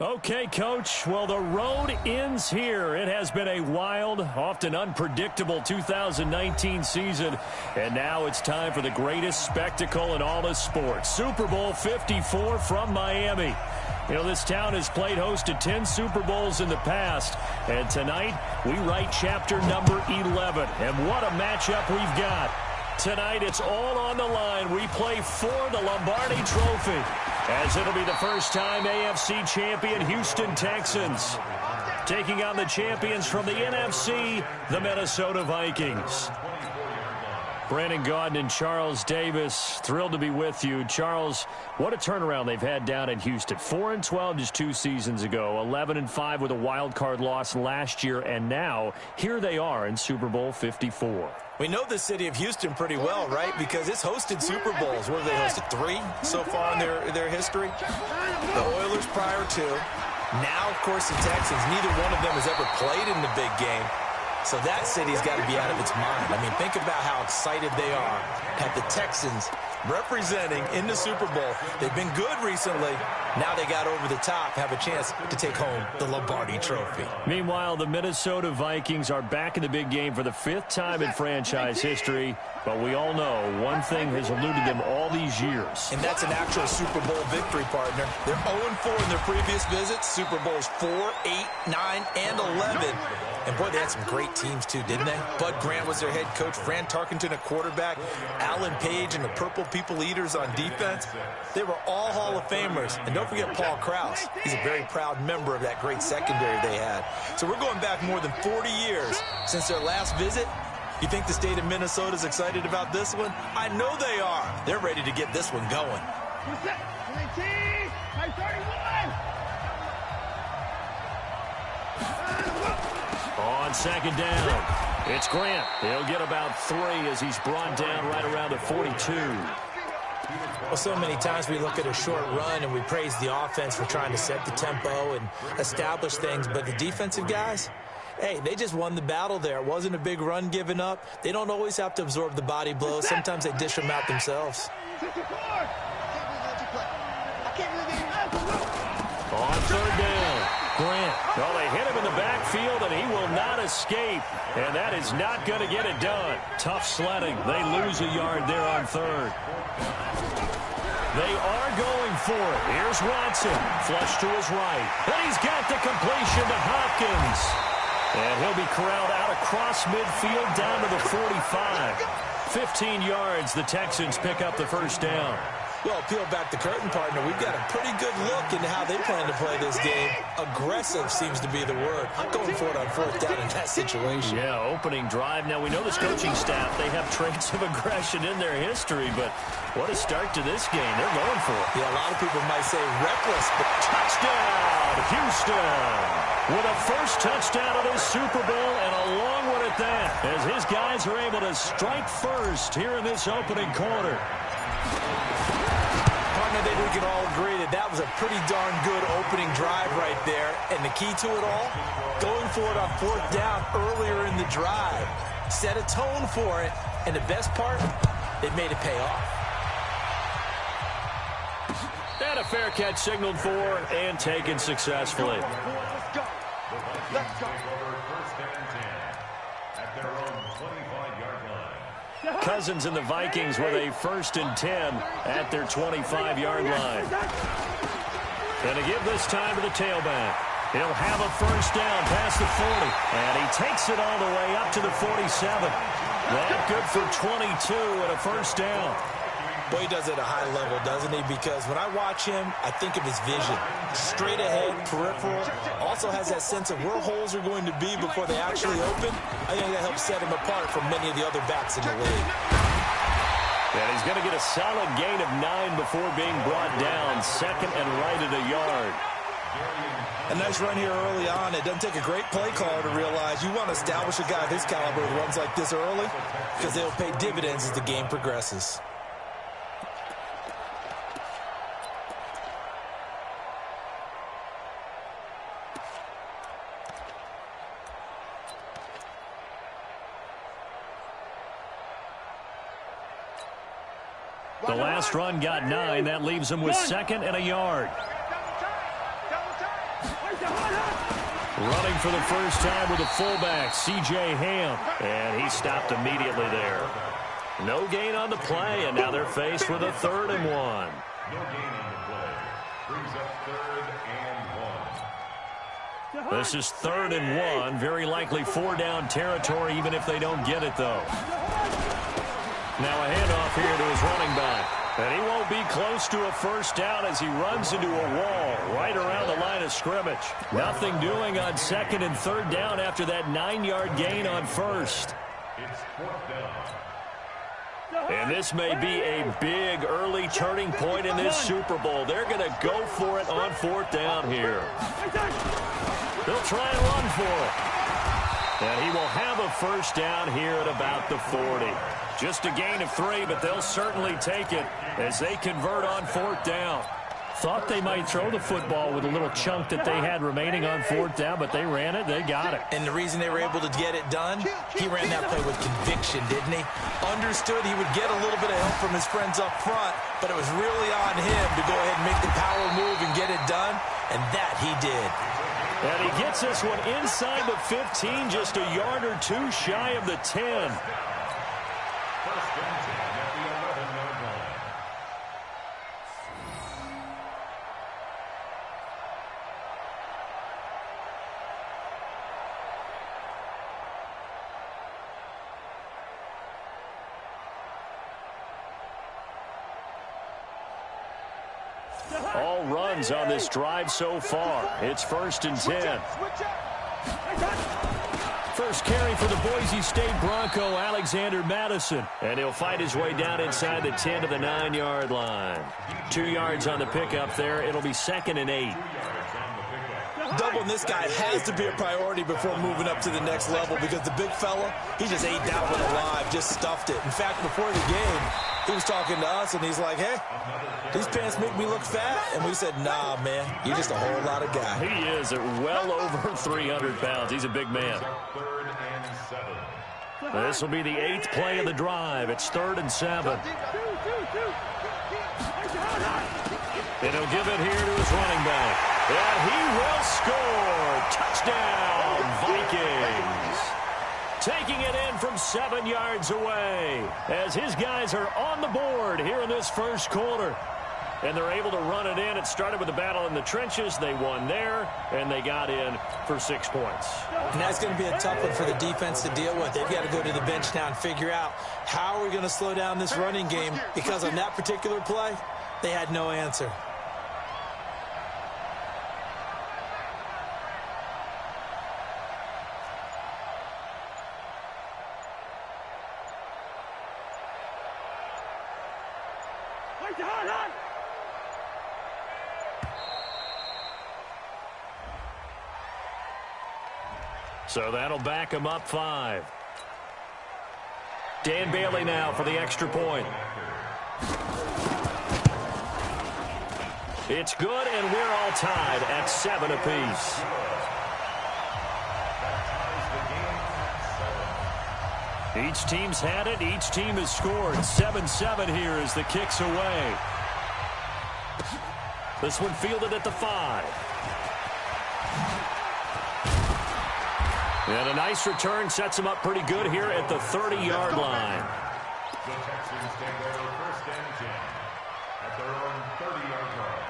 Okay, Coach. Well, the road ends here. It has been a wild, often unpredictable 2019 season. And now it's time for the greatest spectacle in all of sports. Super Bowl 54 from Miami. You know, this town has played host to 10 Super Bowls in the past. And tonight, we write chapter number 11. And what a matchup we've got. Tonight, it's all on the line. We play for the Lombardi Trophy, as it'll be the first time AFC champion Houston Texans taking on the champions from the NFC, the Minnesota Vikings. Brandon Gaudin and Charles Davis, thrilled to be with you. Charles, what a turnaround they've had down in Houston. 4-12 just 2 seasons ago, 11-5 with a wild card loss last year, and now here they are in Super Bowl 54. We know the city of Houston pretty well, right? Because it's hosted Super Bowls. What have they hosted? 3 so far in their history? The Oilers prior to. Now, of course, the Texans. Neither one of them has ever played in the big game. So that city's got to be out of its mind. I mean, think about how excited they are. Have the Texans representing in the Super Bowl. They've been good recently. Now they got over the top, have a chance to take home the Lombardi Trophy. Meanwhile, the Minnesota Vikings are back in the big game for the 5th time in franchise history. But we all know one thing has eluded them all these years. And that's an actual Super Bowl victory, partner. They're 0-4 in their previous visits. Super Bowls 4, 8, 9, and 11. And, boy, they had some great teams, too, didn't they? Bud Grant was their head coach. Fran Tarkenton, a quarterback. Alan Page and the Purple People Eaters on defense. They were all Hall of Famers. And don't forget Paul Krause. He's a very proud member of that great secondary they had. So we're going back more than 40 years since their last visit. You think the state of Minnesota is excited about this one? I know they are. They're ready to get this one going. On second down, it's Grant. He'll get about 3 as he's brought down right around the 42. Well, so many times we look at a short run and we praise the offense for trying to set the tempo and establish things, but the defensive guys, hey, they just won the battle there. It wasn't a big run given up. They don't always have to absorb the body blows. Sometimes they dish them out themselves. On third down, Grant. Well, they hit him in the backfield, and he will not escape. And that is not going to get it done. Tough sledding. They lose a yard there on third. They are going for it. Here's Watson. Flush to his right. And he's got the completion to Hopkins. And he'll be corralled out across midfield down to the 45. 15 yards, the Texans pick up the first down. Well, peel back the curtain, partner. We've got a pretty good look into how they plan to play this game. Aggressive seems to be the word. Going for it on 4th down in that situation. Yeah, opening drive. Now, we know this coaching staff, they have traits of aggression in their history, but what a start to this game. They're going for it. Yeah, a lot of people might say reckless, but touchdown, Houston, with a first touchdown of this Super Bowl, and a long one at that, as his guys are able to strike first here in this opening quarter. I think we can all agree that that was a pretty darn good opening drive right there. And the key to it all, going for it on 4th down earlier in the drive. Set a tone for it. And the best part, it made it pay off. And a fair catch signaled for and taken successfully. Let's go. Let's go. First and 10 at their own 25-yard line. Cousins and the Vikings with a 1st and 10 at their 25-yard line. And to give this time to the tailback. He'll have a first down past the 40. And he takes it all the way up to the 47. That good for 22 and a first down. Boy, he does it at a high level, doesn't he? Because when I watch him, I think of his vision. Straight ahead, peripheral. Also has that sense of where holes are going to be before they actually open. I think that helps set him apart from many of the other backs in the league. And he's going to get a solid gain of 9 before being brought down. 2nd and right at a yard. A nice run here early on. It doesn't take a great play caller to realize you want to establish a guy of his caliber who runs like this early because they'll pay dividends as the game progresses. The last run got 9. That leaves him with 2nd and a yard. Running for the first time with the fullback, C.J. Ham. And he stopped immediately there. No gain on the play, and now they're faced with a 3rd and 1. No gain on the play. Brings up 3rd and 1. This is 3rd and 1. Very likely 4-down territory, even if they don't get it, though. Now a handoff here to his running back. And he won't be close to a first down as he runs into a wall right around the line of scrimmage. Nothing doing on 2nd and 3rd down after that 9-yard gain on 1st. It's 4th down. And this may be a big early turning point in this Super Bowl. They're going to go for it on 4th down here. They'll try and run for it. And he will have a first down here at about the 40. Just a gain of 3, but they'll certainly take it as they convert on 4th down. Thought they might throw the football with a little chunk that they had remaining on 4th down, but they ran it, they got it. And the reason they were able to get it done, he ran that play with conviction, didn't he? Understood he would get a little bit of help from his friends up front, but it was really on him to go ahead and make the power move and get it done, and that he did. And he gets this one inside the 15, just a yard or 2 shy of the 10. First and 10 at the 11-yard line. All runs on this drive so far. It's 1st and 10. First carry for the Boise State Bronco, Alexander Madison. And he'll fight his way down inside the 10 to the 9-yard line. 2 yards on the pickup there. It'll be 2nd and 8. Doubling this guy has to be a priority before moving up to the next level because the big fella, he just ate that one alive, just stuffed it. In fact, before the game, he was talking to us, and he's like, hey, these pants make me look fat. And we said, nah, man, you're just a whole lot of guy. He is at well over 300 pounds. He's a big man. 3rd and 7. This will be the 8th play of the drive. It's 3rd and 7. And he'll give it here to his running back. And he will score. Touchdown, Vikings. Taking it in from 7 yards away as his guys are on the board here in this first quarter. And they're able to run it in. It started with a battle in the trenches. They won there, and they got in for 6 points. And that's going to be a tough one for the defense to deal with. They've got to go to the bench now and figure out how are we going to slow down this running game, because on that particular play, they had no answer. So that'll back him up 5. Dan Bailey now for the extra point. It's good, and we're all tied at 7 apiece. Each team's had it. Each team has scored. 7-7 here as the kick's away. This one fielded at the 5. And a nice return sets him up pretty good here at the 30-yard line. The Texans take over 1st and 10 at their own 30-yard line.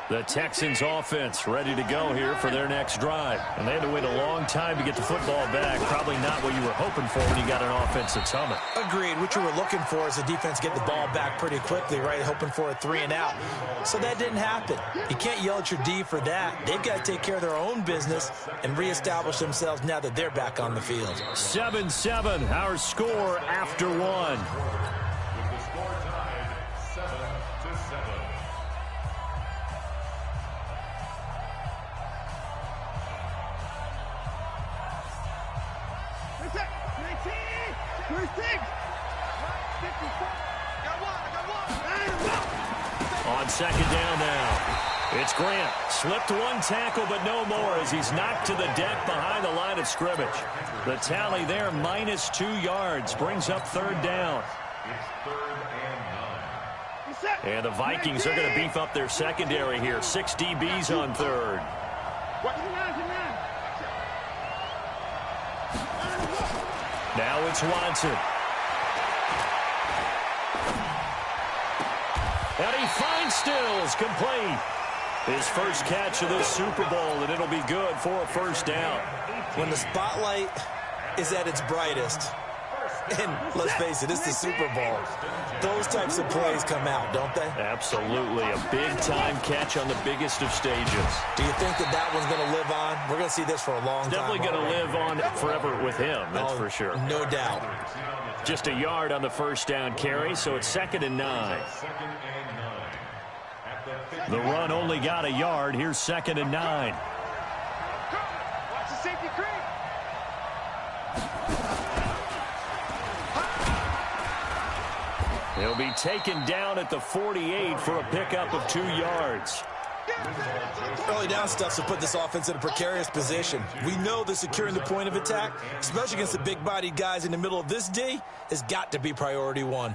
The Texans offense ready to go here for their next drive. And they had to wait a long time to get the football back. Probably not what you were hoping for when you got an offense that's humming. Agreed. What you were looking for is the defense get the ball back pretty quickly, right? Hoping for a 3 and out. So that didn't happen. You can't yell at your D for that. They've got to take care of their own business and reestablish themselves now that they're back on the field. 7-7, our score after 1. With the score tied 7-7. On 2nd down now. It's Grant. Slipped one tackle, but no more as he's knocked to the deck behind the line of scrimmage. The tally there, minus 2 yards, brings up third down. And the Vikings are going to beef up their secondary here. 6 DBs on third. Now it's Watson. And he finds Stills, complete. His first catch of this Super Bowl, and it'll be good for a first down. When the spotlight is at its brightest, and let's face it, it's the Super Bowl, those types of plays come out, don't they? Absolutely. A big-time catch on the biggest of stages. Do you think that that one's going to live on? We're going to see this for a long time. Definitely going to live on forever with him, that's for sure. No doubt. Just a yard on the first down carry, so it's 2nd and 9. The run only got a yard. Here's 2nd and 9. Watch the safety creep. He'll be taken down at the 48 for a pickup of 2 yards. Early down stuff to put this offense in a precarious position. We know that securing the point of attack, especially against the big-bodied guys in the middle of this D, has got to be priority one.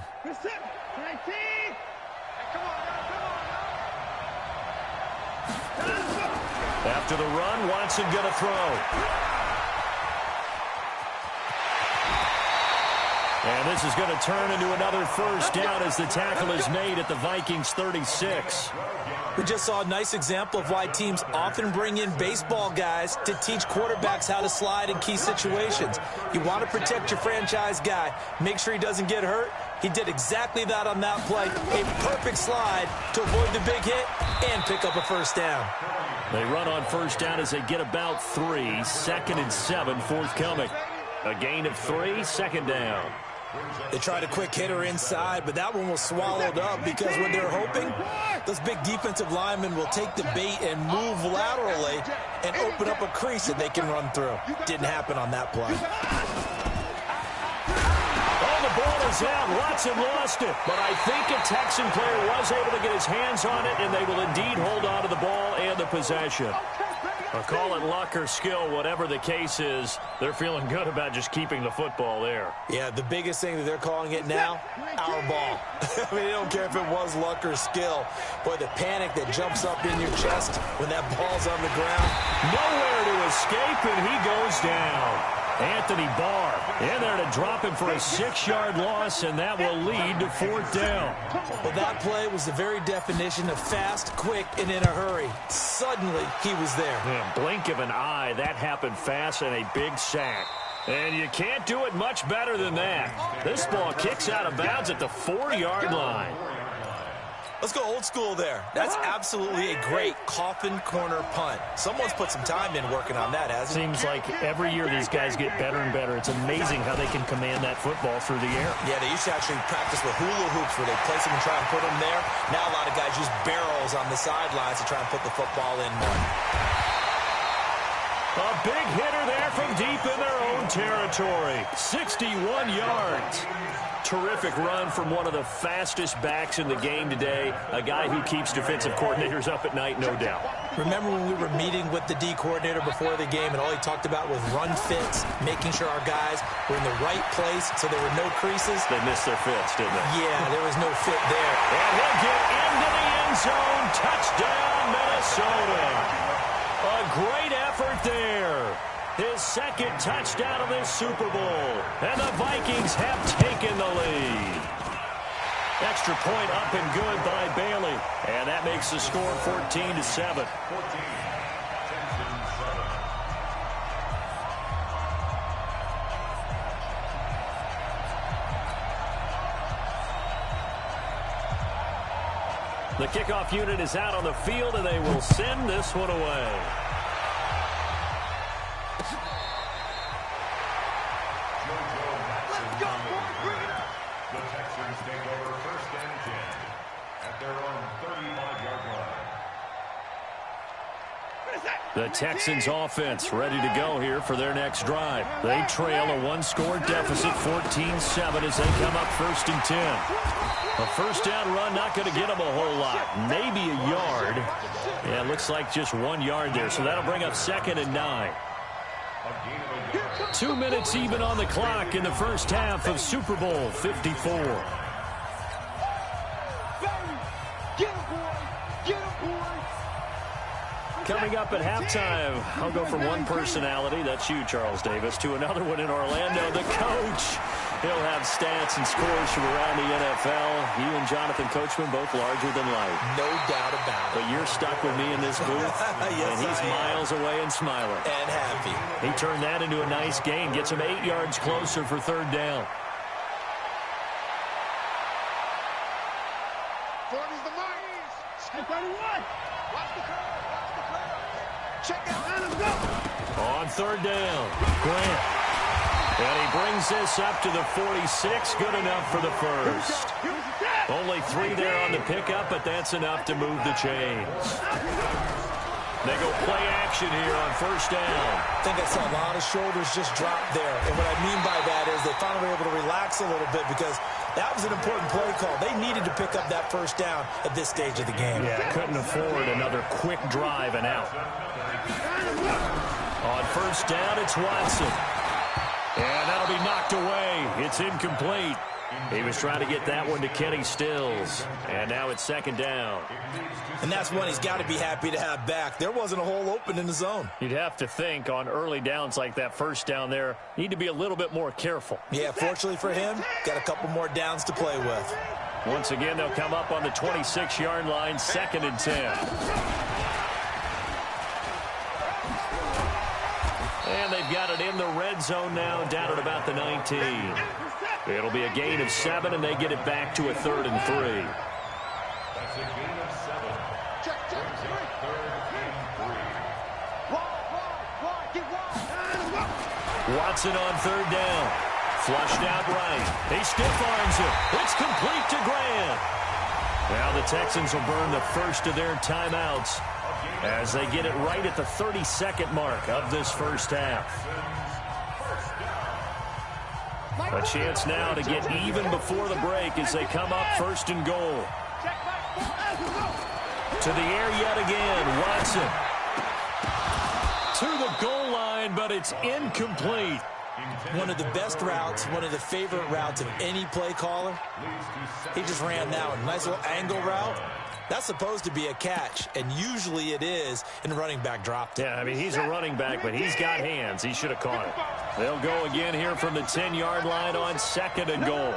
After the run, Watson going to throw. And this is going to turn into another first down as the tackle is made at the Vikings 36. We just saw a nice example of why teams often bring in baseball guys to teach quarterbacks how to slide in key situations. You want to protect your franchise guy. Make sure he doesn't get hurt. He did exactly that on that play. A perfect slide to avoid the big hit and pick up a first down. They run on first down as they get about 3. 2nd and 7 forthcoming. A gain of 3, 2nd down. They tried a quick hitter inside, but that one was swallowed up because what they're hoping, those big defensive linemen will take the bait and move laterally and open up a crease that they can run through. Didn't happen on that play. Oh, the ball is out. Watson lost it. But I think a Texan player was able to get his hands on it, and they will indeed hold on to the ball and the possession. I'll call it luck or skill, whatever the case is. They're feeling good about just keeping the football there. Yeah, the biggest thing that they're calling it now, our ball. I mean, they don't care if it was luck or skill. Boy, the panic that jumps up in your chest when that ball's on the ground. Nowhere to escape, and he goes down. Anthony Barr in there to drop him for a 6-yard loss, and that will lead to 4th down. Well, that play was the very definition of fast, quick, and in a hurry. Suddenly, he was there. Yeah, blink of an eye, that happened fast, and a big sack. And you can't do it much better than that. This ball kicks out of bounds at the 4-yard line. Let's go old school there. That's absolutely a great coffin corner punt. Someone's put some time in working on that, hasn't it? Seems like every year these guys get better and better. It's amazing how they can command that football through the air. Yeah, they used to actually practice with hula hoops where they place them and try and put them there. Now a lot of guys use barrels on the sidelines to try and put the football in more. A big hitter there from deep in their own territory. 61 yards. Terrific run from one of the fastest backs in the game today. A guy who keeps defensive coordinators up at night, no doubt. Remember when we were meeting with the D coordinator before the game and all he talked about was run fits, making sure our guys were in the right place so there were no creases? They missed their fits, didn't they? Yeah, there was no fit there. And he'll get into the end zone. Touchdown, Minnesota. A great effort there. His 2nd touchdown of this Super Bowl. And the Vikings have taken the lead. Extra point up and good by Bailey. And that makes the score 14-7. The kickoff unit is out on the field, and they will send this one away. The Texans take over 1st and 10 at their own 35-yard line. The Texans offense ready to go here for their next drive. They trail a one-score deficit, 14-7, as they come up 1st and 10. A first down run, not going to get them a whole lot. Maybe a yard. Yeah, it looks like just 1 yard there, so that'll bring up 2nd and 9. 2 minutes even on the clock in the first half of Super Bowl 54. Coming up at halftime, I'll go from one personality, that's you, Charles Davis, to another one in Orlando, the coach. He'll have stats and scores from around the NFL. You and Jonathan Coachman, both larger than life. No doubt about it. But you're stuck with me in this booth, yes, and he's miles away and smiling. And happy. He turned that into a nice gain, gets him 8 yards closer for 3rd down. 40's the mark. Step 31. Watch the curve. Check out. Let him go. On 3rd down, Grant. And he brings this up to the 46. Good enough for the first. Only 3 there on the pickup, but that's enough to move the chains. They go play action here on 1st down. I think I saw a lot of shoulders just drop there. And what I mean by that is they finally were able to relax a little bit because that was an important play call. They needed to pick up that 1st down at this stage of the game. Yeah, couldn't afford another quick drive and out. On 1st down, it's Watson. And that'll be knocked away. It's incomplete. He was trying to get that one to Kenny Stills. And now it's 2nd down. And that's one he's got to be happy to have back. There wasn't a hole open in the zone. You'd have to think on early downs like that 1st down there, need to be a little bit more careful. Yeah, fortunately for him, got a couple more downs to play with. Once again, they'll come up on the 26-yard line, 2nd and 10. And they've got it in the red zone now, down at about the 19. It'll be a gain of 7, and they get it back to a 3rd and 3. That's a gain of 7. Check. 3rd and 3. Watson on 3rd down. Flushed out right. He stiff arms it. It's complete to Grant. Now the Texans will burn the first of their timeouts as they get it right at the 32nd mark of this first half. A chance now to get even before the break as they come up 1st and goal. To the air yet again, Watson. To the goal line, but it's incomplete. One of the best routes, one of the favorite routes of any play caller. He just ran that one. Nice little angle route. That's supposed to be a catch, and usually it is, and the running back dropped it. Yeah, I mean, he's a running back, but he's got hands. He should have caught it. They'll go again here from the 10-yard line on 2nd and goal.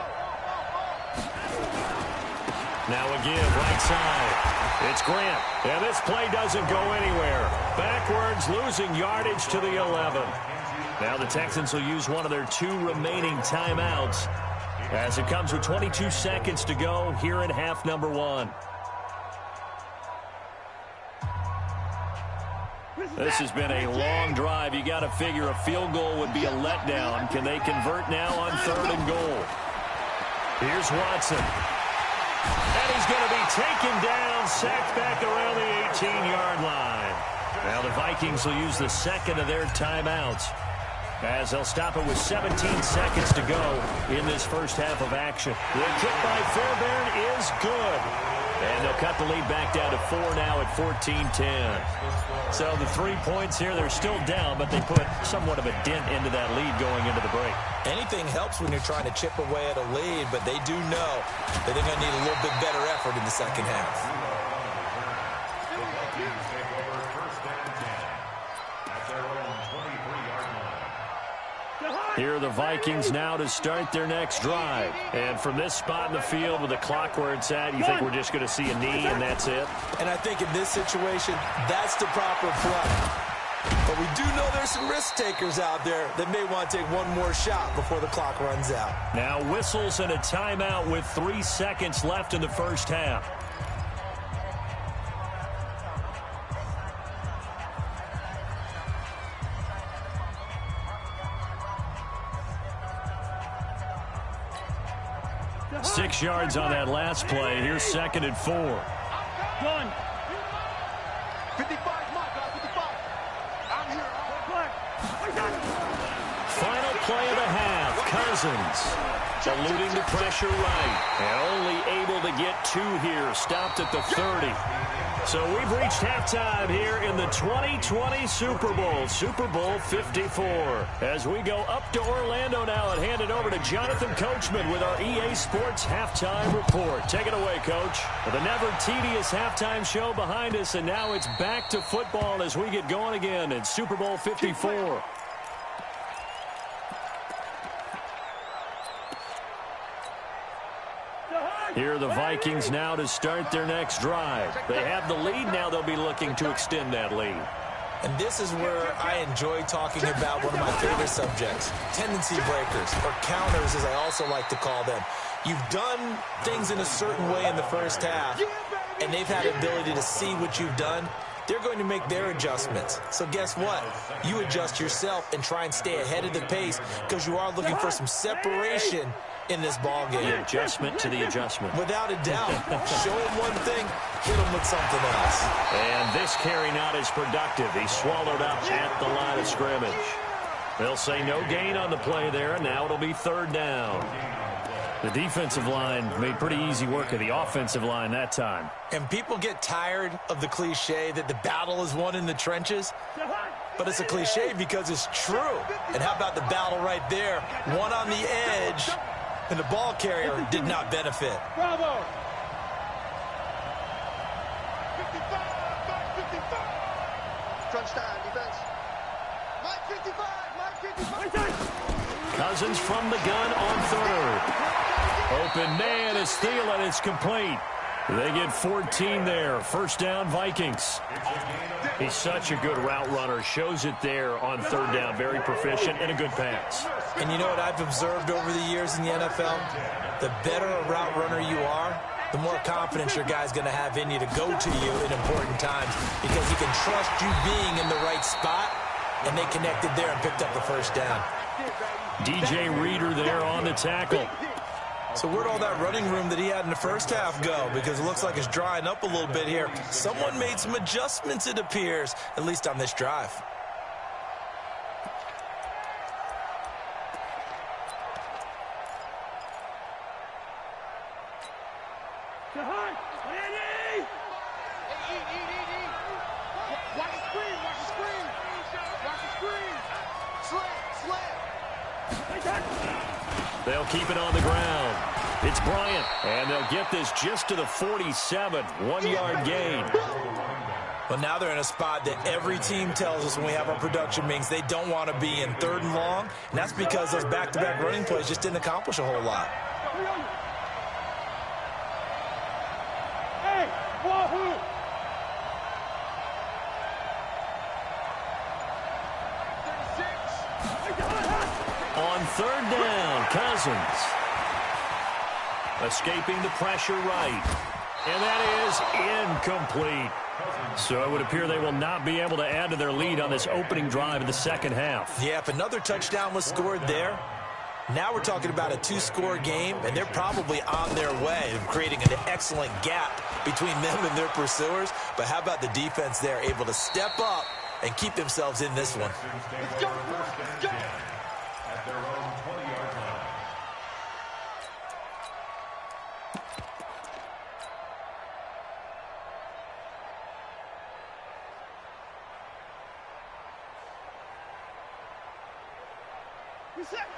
Now again, right side. It's Grant. And this play doesn't go anywhere. Backwards, losing yardage to the 11. Now the Texans will use one of their 2 remaining timeouts as it comes with 22 seconds to go here in half number 1. This has been a long drive. You got to figure a field goal would be a letdown. Can they convert now on 3rd and goal? Here's Watson. And he's going to be taken down, sacked back around the 18-yard line. Now the Vikings will use the 2nd of their timeouts as they'll stop it with 17 seconds to go in this first half of action. The kick by Fairbairn is good. And they'll cut the lead back down to 4 now at 14-10. So the 3 points here, they're still down, but they put somewhat of a dent into that lead going into the break. Anything helps when you're trying to chip away at a lead, but they do know that they're going to need a little bit better effort in the second half. Here are the Vikings now to start their next drive. And from this spot in the field with the clock where it's at, you think we're just going to see a knee and that's it? And I think in this situation, that's the proper play. But we do know there's some risk takers out there that may want to take one more shot before the clock runs out. Now whistles and a timeout with 3 seconds left in the first half. Six yards on that last play. Here's 2nd and 4. 1. 55, mark, 55. Cousins. Eluding the pressure right. And only able to get 2 here. Stopped at the 30. So we've reached halftime here in the 2020 Super Bowl. Super Bowl 54. As we go up to Orlando now and hand it over to Jonathan Coachman with our EA Sports Halftime Report. Take it away, Coach. The never tedious halftime show behind us, and now it's back to football as we get going again in Super Bowl 54. Here are the Vikings now to start their next drive. They have the lead. Now they'll be looking to extend that lead. And this is where I enjoy talking about one of my favorite subjects, tendency breakers, or counters as I also like to call them. You've done things in a certain way in the first half, and they've had the ability to see what you've done. They're going to make their adjustments. So guess what? You adjust yourself and try and stay ahead of the pace because you are looking for some separation in this ball game. The adjustment to the adjustment. Without a doubt. Show him one thing, hit him with something else. And this carry not as productive. He swallowed up at the line of scrimmage. They'll say no gain on the play there, and now it'll be 3rd down. The defensive line made pretty easy work of the offensive line that time. And people get tired of the cliche that the battle is won in the trenches. But it's a cliche because it's true. And how about the battle right there? One on the edge, and the ball carrier did not benefit. Bravo! 55. Crunch time, defense. Mike 55, Mike 55. Cousins from the gun on 3rd. Open man is Thielen. It's complete. They get 14 there. 1st down, Vikings. He's such a good route runner. Shows it there on 3rd down. Very proficient and a good pass. And you know what I've observed over the years in the NFL? The better a route runner you are, the more confidence your guy's going to have in you to go to you in important times because he can trust you being in the right spot, and they connected there and picked up the 1st down. DJ Reader there on the tackle. So where'd all that running room that he had in the first half go? Because it looks like it's drying up a little bit here. Someone made some adjustments, it appears, at least on this drive. Watch the screen, watch the screen. Watch the screen. Slam. They'll keep it on the ground. It's Bryant, and they'll get this just to the 47. 1-yard gain. But now they're in a spot that every team tells us when we have our production meetings they don't want to be in 3rd and long, and that's because those back-to-back running plays just didn't accomplish a whole lot. Hey, wahoo! On 3rd down, Cousins. Escaping the pressure right. And that is incomplete. So it would appear they will not be able to add to their lead on this opening drive of the 2nd half. Yeah, if another touchdown was scored there, now we're talking about a 2-score game, and they're probably on their way of creating an excellent gap between them and their pursuers. But how about the defense there, able to step up and keep themselves in this one? Let's go! Let's go! At their own 20-yard line.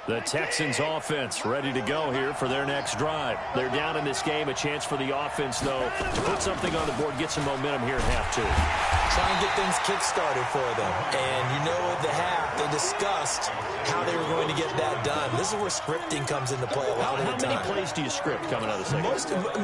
The Texans offense ready to go here for their next drive. They're down in this game. A chance for the offense, though, to put something on the board, get some momentum here in half 2. Try and get things kick-started for them. And you know at the half, they discussed how they were going to get that done. This is where scripting comes into play a lot of the time. How many plays do you script coming out of the second?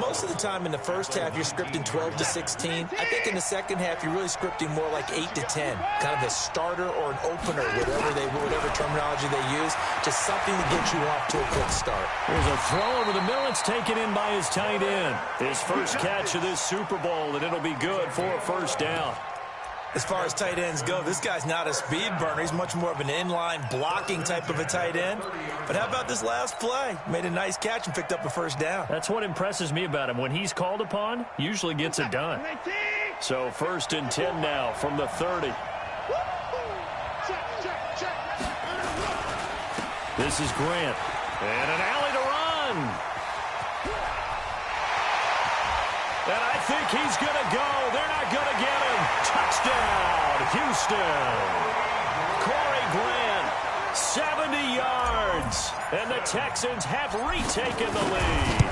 Most of the time in the first half, you're scripting 12 to 16. I think in the second half, you're really scripting more like 8 to 10. Kind of a starter or an opener, whatever terminology they use. Just something to get you off to a quick start. There's a throw over the middle. It's taken in by his tight end. His first catch of this Super Bowl, and it'll be good for a 1st down. As far as tight ends go, this guy's not a speed burner. He's much more of an inline blocking type of a tight end. But how about this last play? Made a nice catch and picked up a 1st down. That's what impresses me about him. When he's called upon, usually gets it done. So 1st and 10 now from the 30. Check. This is Grant. And an alley to run. And I think he's going to go. They're not going to get him. Touchdown, Houston. Corey Grant, 70 yards. And the Texans have retaken the lead.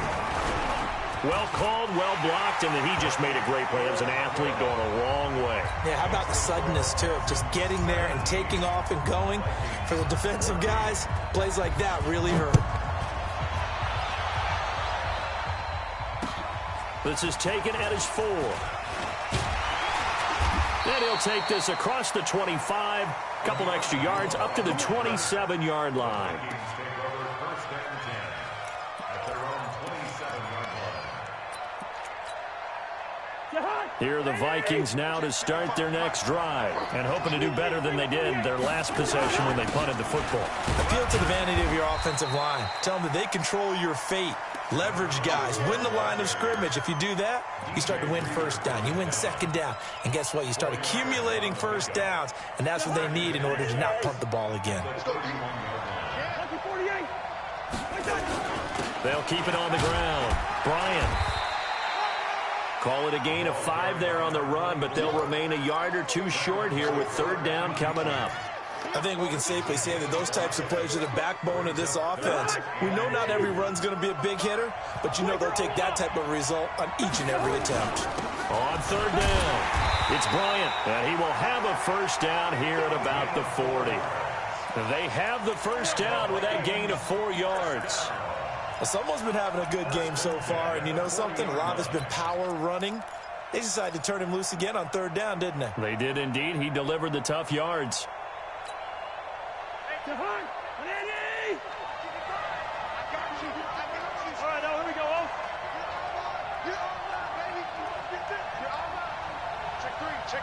Well called, well blocked, and then he just made a great play. That was an athlete going a long way. Yeah, how about the suddenness, too, of just getting there and taking off and going. For the defensive guys, plays like that really hurt. This is taken at his 4. And he'll take this across the 25. Couple extra yards up to the 27-yard line. Here are the Vikings now to start their next drive and hoping to do better than they did their last possession when they punted the football. Appeal to the vanity of your offensive line. Tell them that they control your fate. Leverage guys. Win the line of scrimmage. If you do that, you start to win first down. You win second down. And guess what? You start accumulating first downs. And that's what they need in order to not punt the ball again. They'll keep it on the ground. Bryant. Call it a gain of 5 there on the run, but they'll remain a yard or 2 short here with third down coming up. I think we can safely say that those types of plays are the backbone of this offense. We know not every run's going to be a big hitter, but you know they'll take that type of result on each and every attempt. On third down, it's Bryant, and he will have a first down here at about the 40. They have the first down with that gain of 4 yards. Well, someone's been having a good game so far, and you know something? A lot of it's been power running. They decided to turn him loose again on third down, didn't they? They did indeed. He delivered the tough yards. All right, now here we go. Check.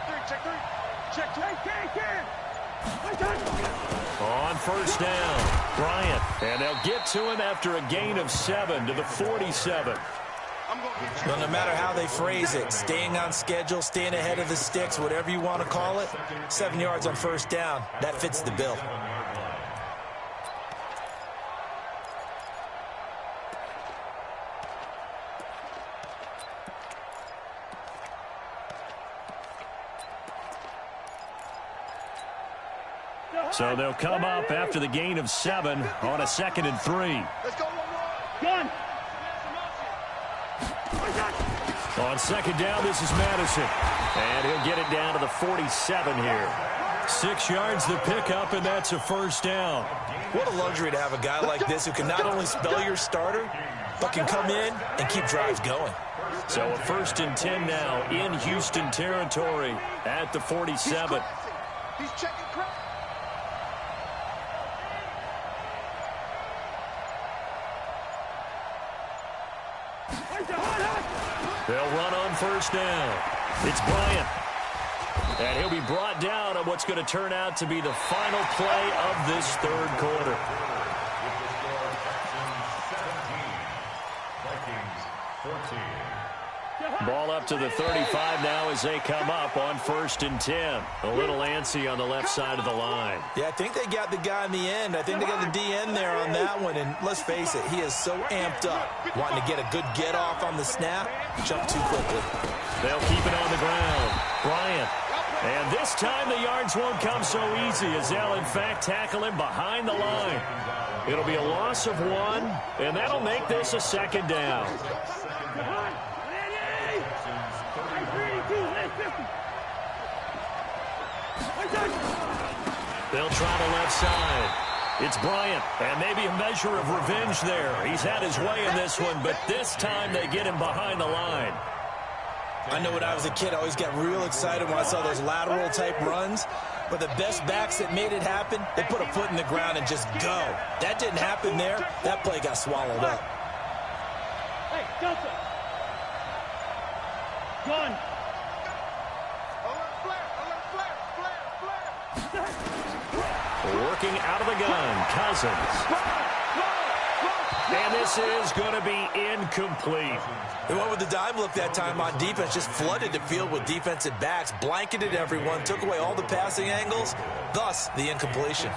On first down, Bryant. And they'll get to him after a gain of 7 to the 47. Well, no matter how they phrase it, staying on schedule, staying ahead of the sticks, whatever you want to call it, 7 yards on first down, that fits the bill. So they'll come up after the gain of 7 on a 2nd and 3. Let's go. Gun. On second down, this is Madison. And he'll get it down to the 47 here. 6 yards the pickup, and that's a first down. What a luxury to have a guy like this who can not only spell your starter, but can come in and keep drives going. So a 1st and 10 now in Houston territory at the 47. He's checking crap. They'll run on first down. It's Bryant. And he'll be brought down on what's going to turn out to be the final play of this third quarter. Ball up to the 35 now as they come up on 1st and 10. A little antsy on the left side of the line. Yeah, I think they got the guy in the end. I think they got the DN there on that one. And let's face it, he is so amped up, wanting to get a good get off on the snap, jump too quickly. They'll keep it on the ground. Bryant. And this time the yards won't come so easy as they'll, in fact, tackle him behind the line. It'll be a loss of 1, and that'll make this a 2nd down. They'll try the left side. It's Bryant, and maybe a measure of revenge there. He's had his way in this one, but this time they get him behind the line. I know when I was a kid, I always got real excited when I saw those lateral-type runs. But the best backs that made it happen, they put a foot in the ground and just go. That didn't happen there. That play got swallowed up. Hey, Delta. Gun. Working out of the gun, Cousins. And this is going to be incomplete. They went with the dive look that time on defense, just flooded the field with defensive backs, blanketed everyone, took away all the passing angles, thus the incompletion.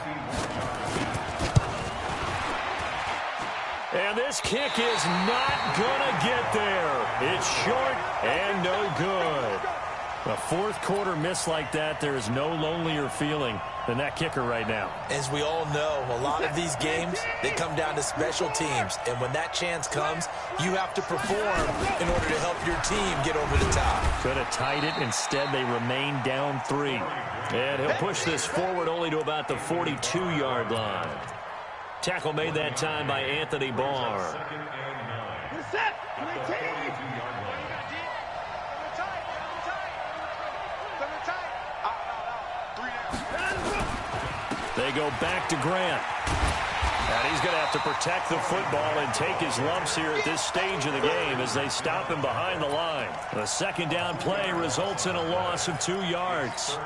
And this kick is not going to get there. It's short and no good. A fourth quarter miss like that, there is no lonelier feeling than that kicker right now. As we all know, a lot of these games, they come down to special teams. And when that chance comes, you have to perform in order to help your team get over the top. Could have tied it. Instead, they remain down 3. And he'll push this forward only to about the 42-yard line. Tackle made that time by Anthony Barr. They go back to Grant. And he's going to have to protect the football and take his lumps here at this stage of the game as they stop him behind the line. The second down play results in a loss of 2 yards.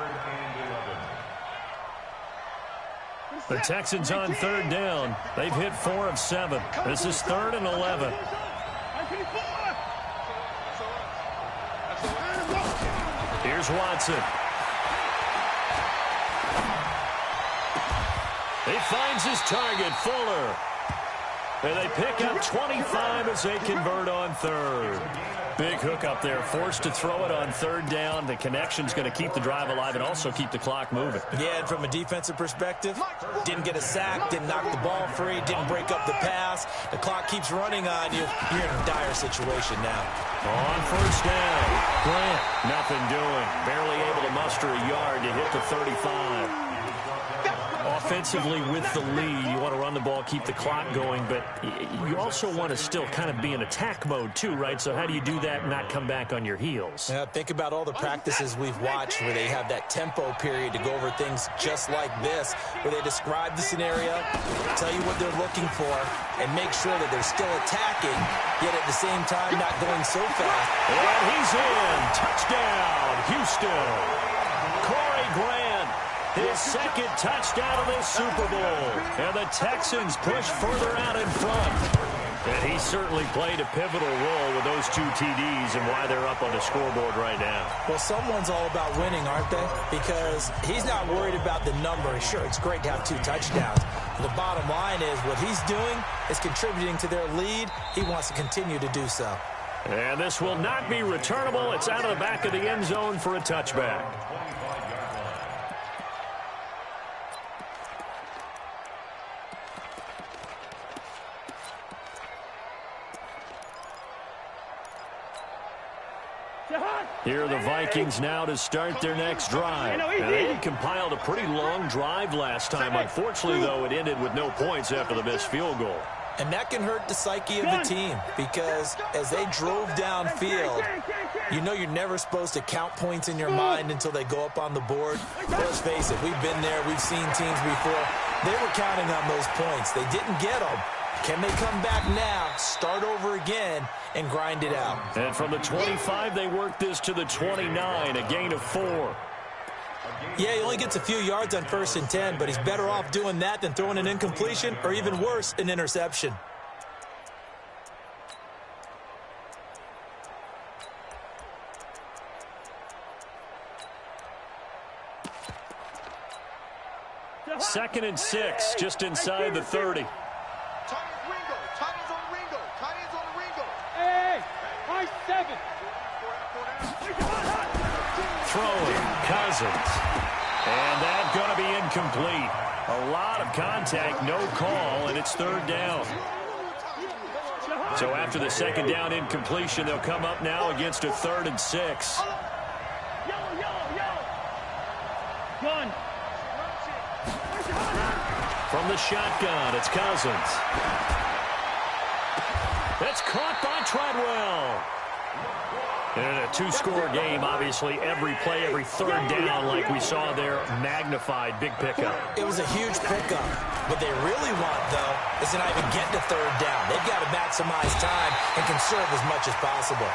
The Texans on third down. They've hit 4 of 7. This is 3rd and 11. Here's Watson. He finds his target, Fuller. And they pick up 25 as they convert on third. Big hook up there, forced to throw it on third down. The connection's going to keep the drive alive and also keep the clock moving. Yeah, and from a defensive perspective, didn't get a sack, didn't knock the ball free, didn't break up the pass. The clock keeps running on you. You're in a dire situation now. On first down, Grant, nothing doing. Barely able to muster a yard to hit the 35. Offensively with the lead, you want to run the ball, keep the clock going, but you also want to still kind of be in attack mode too, right? So how do you do that and not come back on your heels? Yeah, think about all the practices we've watched where they have that tempo period to go over things just like this, where they describe the scenario, tell you what they're looking for, and make sure that they're still attacking, yet at the same time not going so fast. And he's in. Touchdown, Houston. Corey Grant. His second touchdown of the Super Bowl. And the Texans push further out in front. And he certainly played a pivotal role with those 2 TDs and why they're up on the scoreboard right now. Well, someone's all about winning, aren't they? Because he's not worried about the number. Sure, it's great to have 2 touchdowns. The bottom line is what he's doing is contributing to their lead. He wants to continue to do so. And this will not be returnable. It's out of the back of the end zone for a touchback. Here are the Vikings now to start their next drive. And they compiled a pretty long drive last time. Unfortunately, though, it ended with no points after the missed field goal. And that can hurt the psyche of the team because as they drove downfield, you know you're never supposed to count points in your mind until they go up on the board. Let's face it, we've been there. We've seen teams before. They were counting on those points. They didn't get them. Can they come back now, start over again, and grind it out? And from the 25, they work this to the 29, a gain of 4. Yeah, he only gets a few yards on 1st and 10, but he's better off doing that than throwing an incompletion or even worse, an interception. Second and 6, just inside the 30. Throwing, Cousins. And that's going to be incomplete. A lot of contact, no call, and it's 3rd down. So after the second down incompletion, they'll come up now against a 3rd and 6. From the shotgun, it's Cousins. That's caught by Treadwell. In a 2-score game, obviously, every play, every 3rd down, like we saw there, magnified, big pickup. It was a huge pickup. What they really want, though, is to not even get to 3rd down. They've got to maximize time and conserve as much as possible.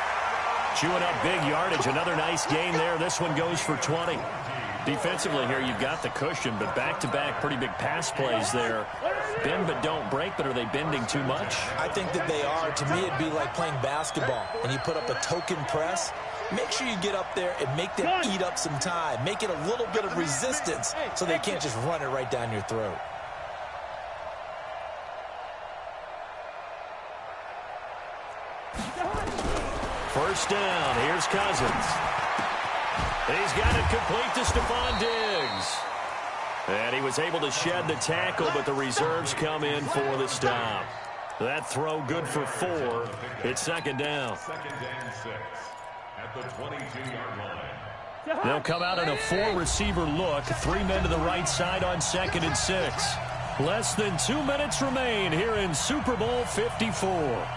Chewing up big yardage. Another nice gain there. This one goes for 20. Defensively here, you've got the cushion, but back-to-back pretty big pass plays there. Bend but don't break, but are they bending too much? I think that they are. To me, it'd be like playing basketball, and you put up a token press. Make sure you get up there and make them eat up some time. Make it a little bit of resistance so they can't just run it right down your throat. First down. Here's Cousins. He's got it complete to Stephon Diggs. And he was able to shed the tackle, but the reserves come in for the stop. That throw good for 4. It's second down. Second and 6 at the 22-yard line. They'll come out in a 4-receiver look. 3 men to the right side on second and 6. Less than 2 minutes remain here in Super Bowl 54.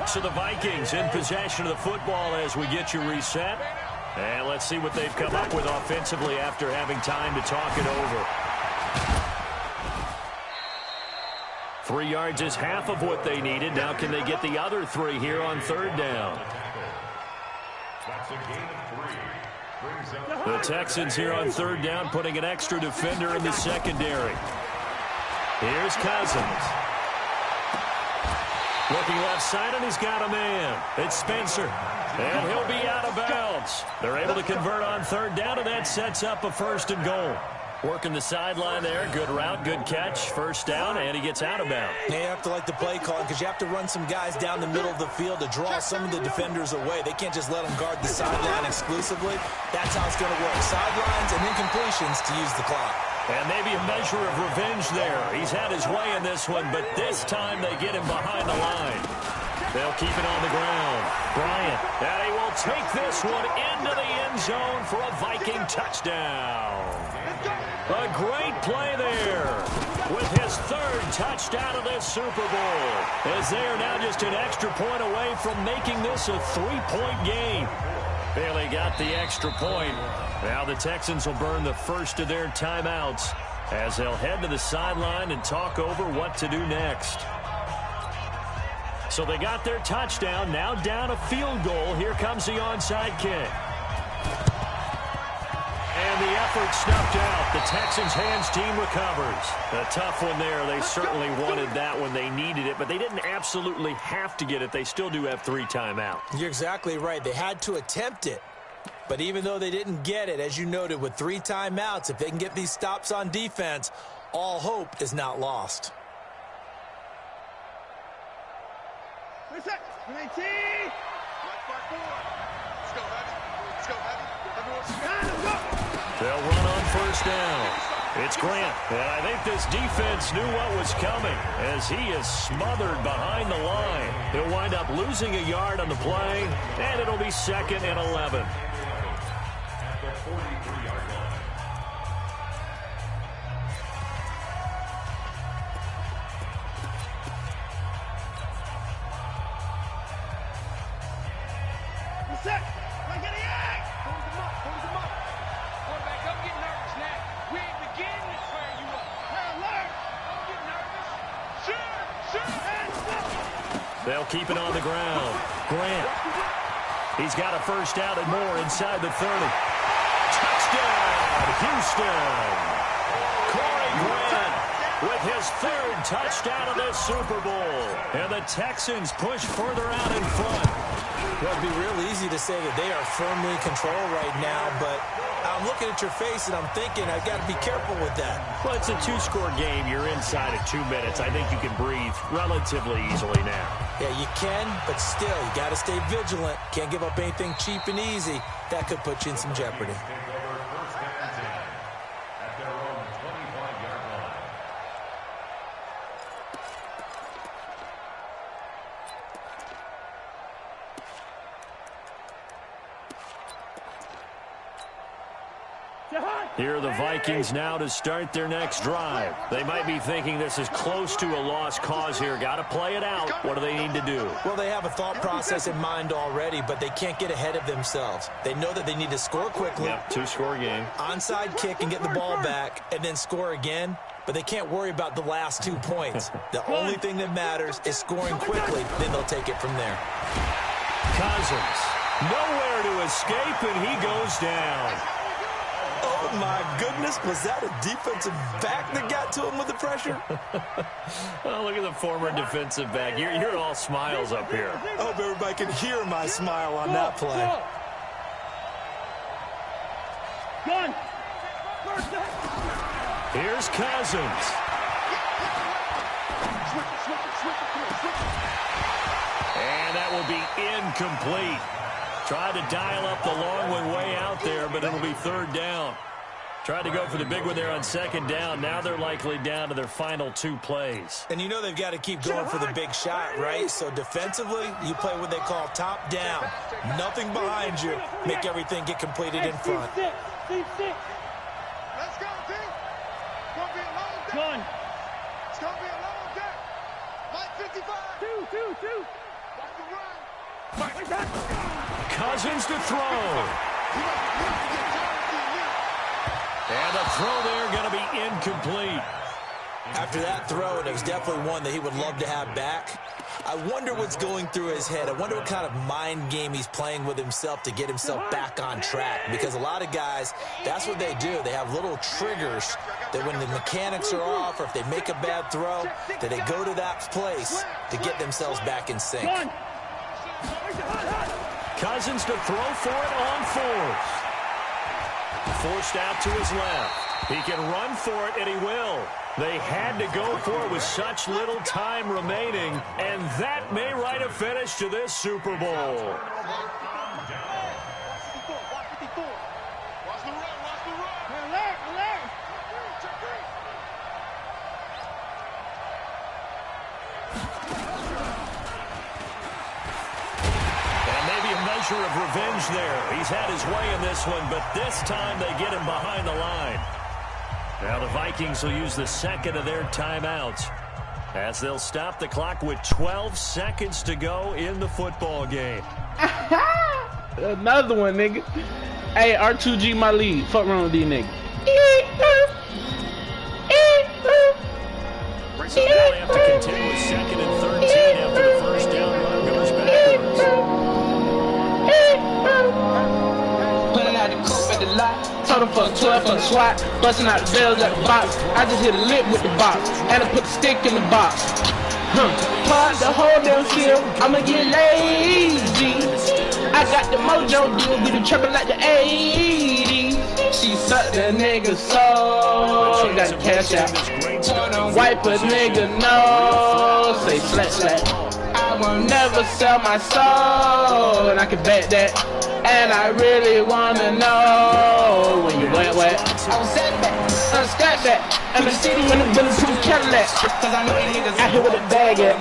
So the Vikings in possession of the football as we get you reset. And let's see what they've come up with offensively after having time to talk it over. 3 yards is half of what they needed. Now can they get the other 3 here on third down? That's a gain of 3. The Texans here on third down putting an extra defender in the secondary. Here's Cousins. Looking left side, and he's got a man. It's Spencer. And he'll be out of bounds. They're able to convert on third down, and that sets up a first and goal. Working the sideline there. Good route, good catch. First down, and he gets out of bounds. Now you have to like the play call because you have to run some guys down the middle of the field to draw some of the defenders away. They can't just let them guard the sideline exclusively. That's how it's going to work. Sidelines and incompletions to use the clock. And maybe a measure of revenge there. He's had his way in this one, but this time they get him behind the line. They'll keep it on the ground. Bryant, and he will take this one into the end zone for a Viking touchdown. A great play there with his 3rd touchdown of this Super Bowl, as they are now just an extra point away from making this a 3-point game. Bailey got the extra point. Now the Texans will burn the first of their timeouts as they'll head to the sideline and talk over what to do next. So they got their touchdown, now down a field goal. Here comes the onside kick. And the effort snuffed out. The Texans' hands team recovers. A tough one there. They certainly wanted that when they needed it, but they didn't absolutely have to get it. They still do have 3 timeouts. You're exactly right. They had to attempt it. But even though they didn't get it, as you noted, with 3 timeouts, if they can get these stops on defense, all hope is not lost. Reset. 19. Let's go, heavy. Let's go, heavy. Everyone, go. They'll run on first down. It's Grant, and I think this defense knew what was coming as he is smothered behind the line. He'll wind up losing a yard on the play, and it'll be second and 11. At the 43-yard line. Reset. Like any egg. Hold them up. Quarterback, don't get nervous now. We ain't beginning to fire you up. Alert. Don't get nervous. Shoot. Hands up. They'll keep it on the ground. Grant. He's got a first down and more inside the 30. Touchdown, Houston. Corey Grant with his 3rd touchdown of this Super Bowl. And the Texans push further out in front. Well, it'd be real easy to say that they are firmly in control right now, but I'm looking at your face and I'm thinking I've got to be careful with that. Well, it's a 2-score game. You're inside of 2 minutes. I think you can breathe relatively easily now. Yeah, you can, but still, you got to stay vigilant. Can't give up anything cheap and easy. That could put you in some jeopardy. Take over first and 10 at their own 25-yard line. Here are the Vikings now to start their next drive. They might be thinking this is close to a lost cause here. Got to play it out. What do they need to do? Well, they have a thought process in mind already, but they can't get ahead of themselves. They know that they need to score quickly. Yep, 2-score game. Onside kick and get the ball back and then score again, but they can't worry about the last 2 points. The only thing that matters is scoring quickly, then they'll take it from there. Cousins, nowhere to escape, and he goes down. Oh, my goodness. Was that a defensive back that got to him with the pressure? Oh, look at the former defensive back. You're all smiles up here. I hope everybody can hear my smile on that play. Gun. Here's Cousins. And that will be incomplete. Tried to dial up the long one way out there, but it'll be third down. Tried to go for the big one there on second down. Now they're likely down to their final 2 plays. And you know they've got to keep going for the big shot, right? So defensively, you play what they call top down. Nothing behind you. Make everything get completed in front. Let's go, team. It's going to be a long day. One. It's going to be a long day. Mike 55. Two. Watch the run. Cousins to throw. And the throw there going to be incomplete. After that throw, and it was definitely one that he would love to have back. I wonder what's going through his head. I wonder what kind of mind game he's playing with himself to get himself back on track. Because a lot of guys, that's what they do. They have little triggers that when the mechanics are off or if they make a bad throw, that they go to that place to get themselves back in sync. Cousins to throw for it on 4th. Forced out to his left. He can run for it, and he will. They had to go for it with such little time remaining, and that may write a finish to this Super Bowl. Watch the run. Alert. And maybe a measure of revenge there. He's had his way in this one, but this time they get him behind the line. Now the Vikings will use the second of their timeouts as they'll stop the clock with 12 seconds to go in the football game. Another one, nigga. Hey, R2G my lead. Fuck wrong with these niggas. So now they have to contend with 2nd and 13 after the first down run goes backwards. Pulling out the coupe at the lot. Total for 12 for the SWAT. Busting out the bells at the box. I just hit a lip with the box. And I put the stick in the box. Part the whole damn field. I'ma get lazy. I got the mojo deal. We do tripping like the 80s. She sucked the nigga soul. Got the cash out. Wipe a nigga nose. Say slap. I will never sell my soul. And I can bet that. And I really wanna know when you wet. I was set back, I was scratch that. I'm the city when the bulletproof Cadillac. Cause I know these niggas out here with a bag at.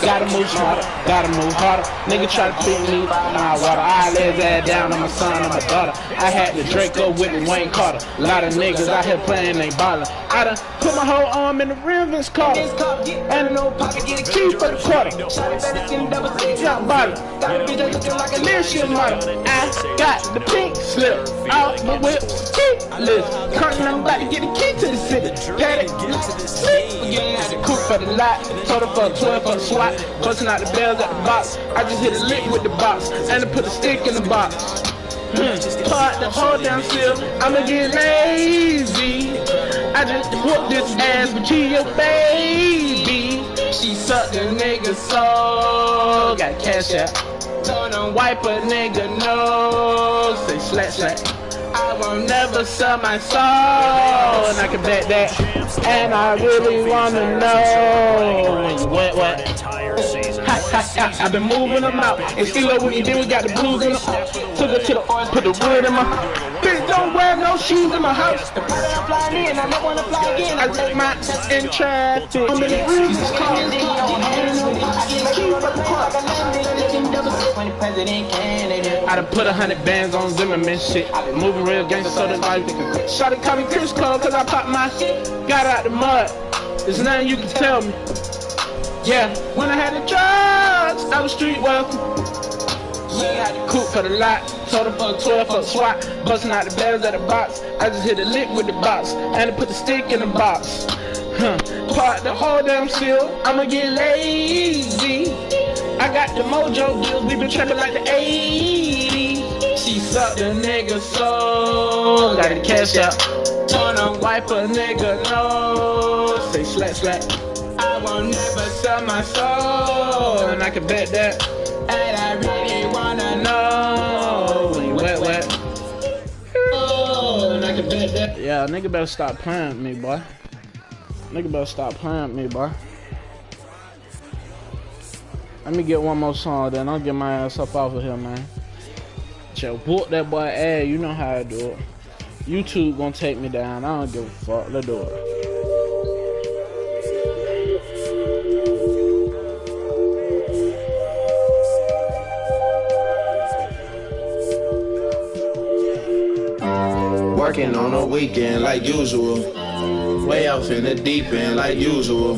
Gotta move smarter, gotta move harder. Nigga try to feed me my water. I lay his ass down on my son and my daughter. I had the Draco with me, Wayne Carter. A lot of niggas out here playing, they ballin'. I done put my whole arm in the rim, Vince Carter. And no pocket, get a key for the quarter. Jump ballin'. Got a bitch that looking like a leadership model. I got the pink slip out the whip, keyless. Curtain, I'm about to get the key to the city. Paddock, getting out the coupe for the lot. Total for 12 for the SWAT. Busting out the bells at the box. I just hit a lick with the box. And I put the stick in the box. Part the whole damn seal. I'ma get lazy. I just whoop this ass, but she a baby. She sucked the nigga soul. Got cash out. Told him wipe a nigga nose. Say slap. I will never sell my soul. And I can bet that. And I really wanna know when you wet. I've been moving them out. And still up with me, then we got the blues in the took her to the oil, put the wood in my bitch, don't wear no shoes in my house. The part I'm flying in, I never wanna fly again. I take my in traffic. I'm in the breeze, I done put 100 bands on Zimmerman shit. Moving real gangsta so the life. Shawty call me Chris Cole cause I popped my got out the mud. There's nothing you can tell me. Yeah, when I had the drugs, I was street wealthy. Yeah, I had the coupe for the lot. Told her for 12 for the SWAT. Busting out the bells at the box. I just hit a lick with the box. And I put the stick in the box. Part the whole damn seal. I'ma get lazy. I got the mojo deals. We been trapping like the 80s. She sucked the nigga soul. Got the cash out. Told her wipe a nigga nose. Say slap. I will never sell my soul. And I can bet that. And I really wanna know when you wet. Oh, and I can bet that. Yeah, nigga better stop playing with me, boy. Nigga better stop playing with me, boy. That Let me get one more song, then I'll get my ass up off of here, man. Chill, whoop that boy ass. You know how I do it. YouTube gonna take me down. I don't give a fuck. Let's do it. Working on a weekend like usual. Way off in the deep end like usual.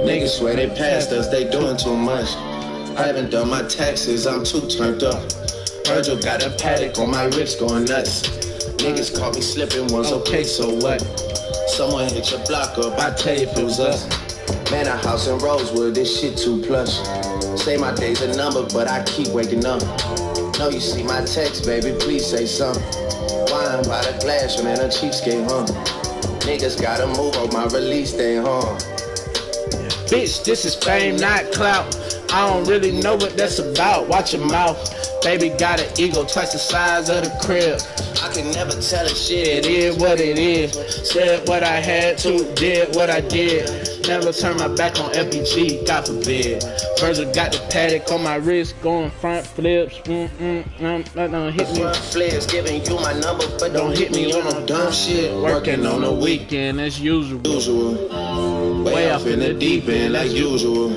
Niggas swear they passed us, they doing too much. I haven't done my taxes, I'm too turned up. Virgil got a paddock on my wrist going nuts. Niggas caught me slipping once, okay, so what? Someone hit your block up, I tell you if it was us. Man, a house in Rosewood, this shit too plush. Say my day's a number, but I keep waking up. Know you see my text, baby, please say something. Wine by the glass, man, a cheapskate, huh? Niggas gotta move on my release day, huh? Bitch, this is fame, not clout. I don't really know what that's about. Watch your mouth. Baby got an ego twice the size of the crib. I can never tell a shit. It is what it is. Said what I had to, did what I did. Never turn my back on FBG, God forbid. Virgil got the paddock on my wrist, going front flips. Don't hit me. Front flips, giving you my number, but don't hit me on no dumb shit. Working on the weekend as usual. Way off in the deep end like usual.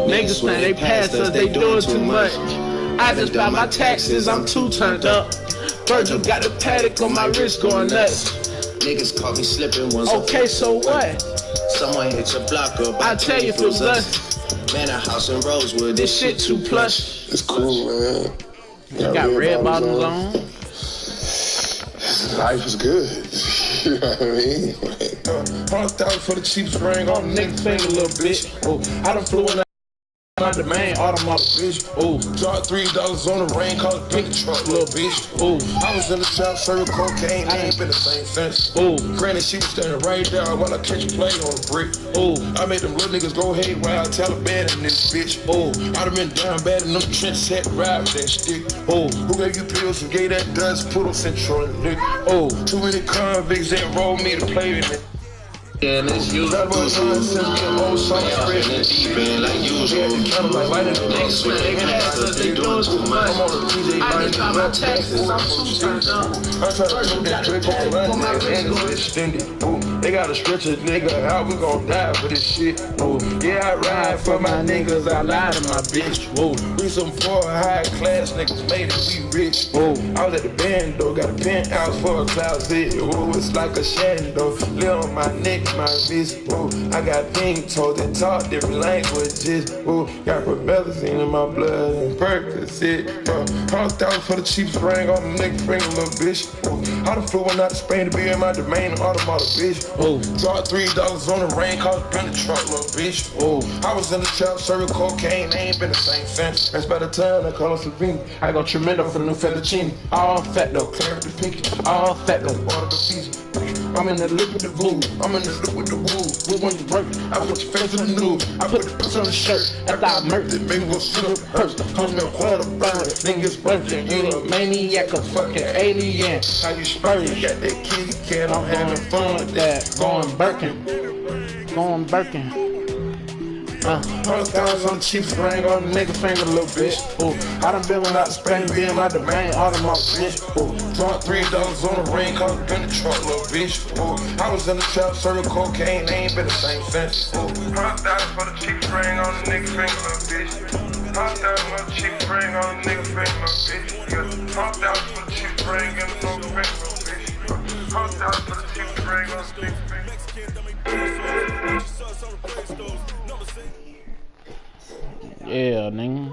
Niggas think they passed us, they doing too much. I just got my taxes, I'm too turned up. Virgil got the paddock on my wrist going nuts. Niggas caught me slipping once. Okay, so what? Someone hit your block up, I tell you if it was us. Man, a house in Rosewood, This shit too plush. It's cool, man. You got red bottoms on. Life is good. You know what I mean? 100,000 for the cheapest ring on the nigga finger, little bitch. Oh, I done flew in my domain, automobile, bitch. Oh, dropped $3 on the rain, called a pink truck, little bitch. Oh, I was in the trap, serving cocaine, I ain't been the same since. Oh, granted, she was standing right there while I catch a play on the brick. Oh, I made them little niggas go haywire, Taliban in this bitch. Oh, I done been down bad in them trench set, ride with that stick. Oh, who gave you pills, who gave that dust, put on central and lick. Oh, too many convicts that rolled me to play with it. And it's usual. That was time since we old summer in the deep end like usual. Niggas swear they passed us, they doing too much. I'm on the PJ I just got my taxes, I'm too turned up. I try to do that trick on my neck and it's extended. Ooh, they gotta stretch a nigga out, we gon' die for this shit. Ooh, yeah, I ride for my niggas, I lie to my bitch. Ooh, we some poor high class niggas made it, we rich. Ooh, I was at the band though, got a penthouse for a closet. Ooh, it's like a shando, live on my neck, my wrist. Ooh, I got pink toes that talk different languages. Ooh, got promethazine in my blood and Percocet. 100,000 for the cheapest ring on the nigga finger, little bitch. Ooh, I done flew one out to Spain to be in my domain, automobile, bitch. Ooh, dropped $3 on the rain, called a Bentley truck, little bitch. Ooh, I was in the trap, serving cocaine, they ain't been the same since. That's by the time I call it Sabine. I go tremendo for the new fettuccine. All fat though, clear the pinky. All fat though, water the season. I'm in the lip with the glue, I'm in the lip with the woo. When you work, I put your face in the nude. I put the puss on the shirt, after I murked it, make me go sit up purse. Come in quarter burn, niggas working. You a maniac, a fucking alien. How you spurting? Got that kitty cat, I'm having fun with that. Going Birkin. 100,000 on the cheapest ring on the nigga finger, little bitch. Ooh, I done been without Spain, be in my domain, all of my bitch. Ooh, dropped $3 on the ring, called a Bentley truck, little bitch. Ooh, I was in the trap, serving cocaine, they ain't been the same since. Ooh, 100,000 for the cheapest ring on the nigga finger, little bitch. 100,000 for the cheapest ring on the nigga finger, little bitch. 100,000 for the cheapest ring on the nigga finger, little bitch. 100,000 for the cheapest ring on the nigga finger. Yeah, nigga.